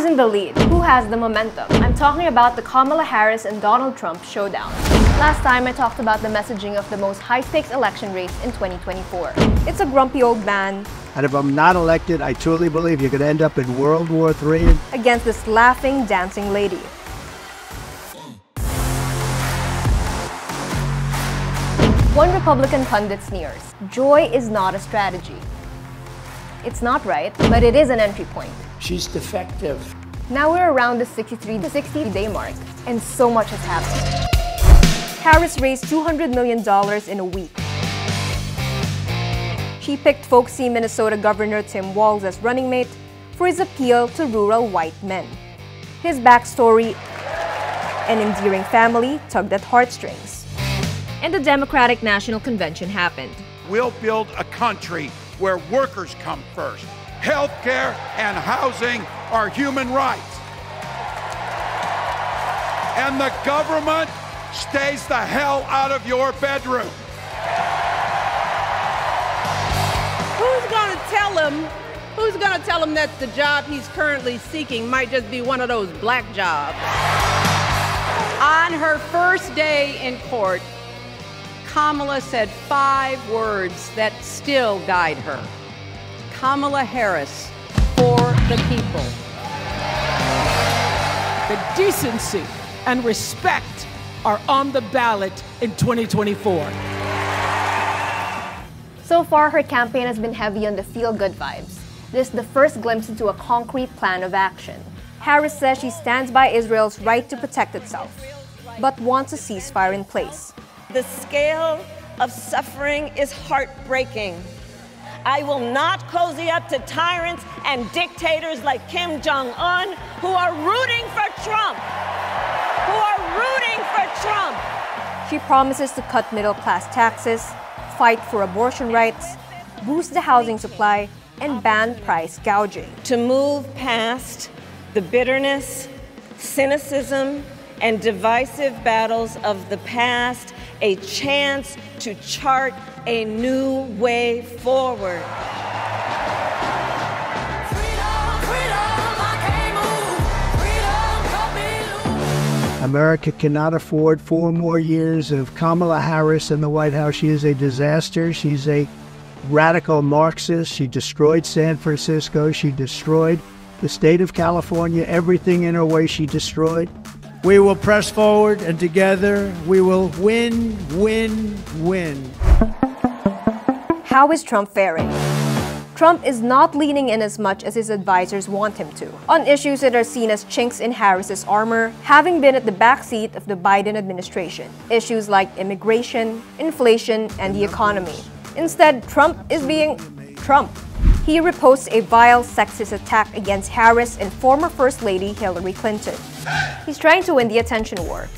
Who's in the lead? Who has the momentum? I'm talking about the Kamala Harris and Donald Trump showdown. Last time I talked about the messaging of the most high-stakes election race in 2024. It's a grumpy old man. And if I'm not elected, I truly believe you could end up in World War III. Against this laughing, dancing lady. One Republican pundit sneers, "Joy is not a strategy." It's not right, but it is an entry point. She's defective. Now we're around the 63 to 60-day mark, and so much has happened. Harris raised $200 million in a week. She picked folksy Minnesota Governor Tim Walz as running mate for his appeal to rural white men. His backstory, an endearing family, tugged at heartstrings. And the Democratic National Convention happened. We'll build a country where workers come first. Healthcare and housing are human rights. And the government stays the hell out of your bedroom. Who's going to tell him that the job he's currently seeking might just be one of those black jobs? On her first day in court, Kamala said 5 words that still guide her. Kamala Harris, for the people. The decency and respect are on the ballot in 2024. So far, her campaign has been heavy on the feel-good vibes. This is the first glimpse into a concrete plan of action. Harris says she stands by Israel's right to protect itself, but wants a ceasefire in place. The scale of suffering is heartbreaking. I will not cozy up to tyrants and dictators like Kim Jong-un who are rooting for Trump. She promises to cut middle-class taxes, fight for abortion rights, boost the housing supply, and ban price gouging. To move past the bitterness, cynicism, and divisive battles of the past, a chance to chart a new way forward. America cannot afford 4 more years of Kamala Harris in the White House. She is a disaster. She's a radical Marxist. She destroyed San Francisco. She destroyed the state of California. Everything in her way she destroyed. We will press forward, and together we will win, win, win. How is Trump faring? Trump is not leaning in as much as his advisors want him to, on issues that are seen as chinks in Harris's armor, having been at the backseat of the Biden administration. Issues like immigration, inflation, and the economy. Instead, Trump is being Trump. He reposts a vile sexist attack against Harris and former First Lady Hillary Clinton. He's trying to win the attention war,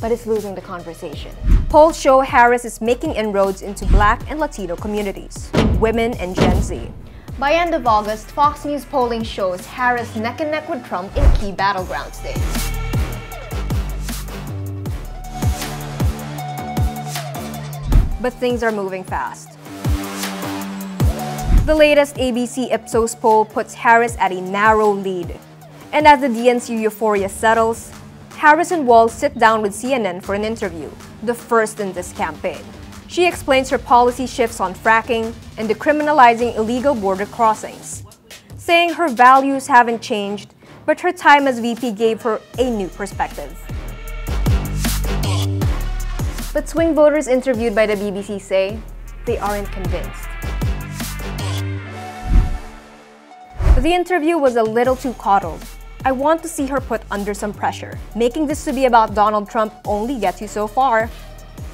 but is losing the conversation. Polls show Harris is making inroads into Black and Latino communities, women, and Gen Z. By end of August, Fox News polling shows Harris neck and neck with Trump in key battleground states. But things are moving fast. The latest ABC Ipsos poll puts Harris at a narrow lead. And as the DNC euphoria settles, Harris and Walz sit down with CNN for an interview, the first in this campaign. She explains her policy shifts on fracking and decriminalizing illegal border crossings, saying her values haven't changed, but her time as VP gave her a new perspective. But swing voters interviewed by the BBC say they aren't convinced. The interview was a little too coddled. I want to see her put under some pressure. Making this to be about Donald Trump only gets you so far.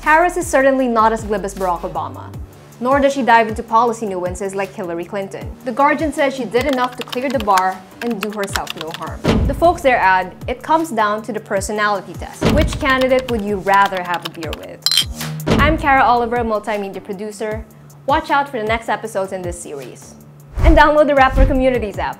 Harris is certainly not as glib as Barack Obama, nor does she dive into policy nuances like Hillary Clinton. The Guardian says she did enough to clear the bar and do herself no harm. The folks there add, it comes down to the personality test. Which candidate would you rather have a beer with? I'm Cara Oliver, multimedia producer. Watch out for the next episodes in this series. And download the Rappler Communities app.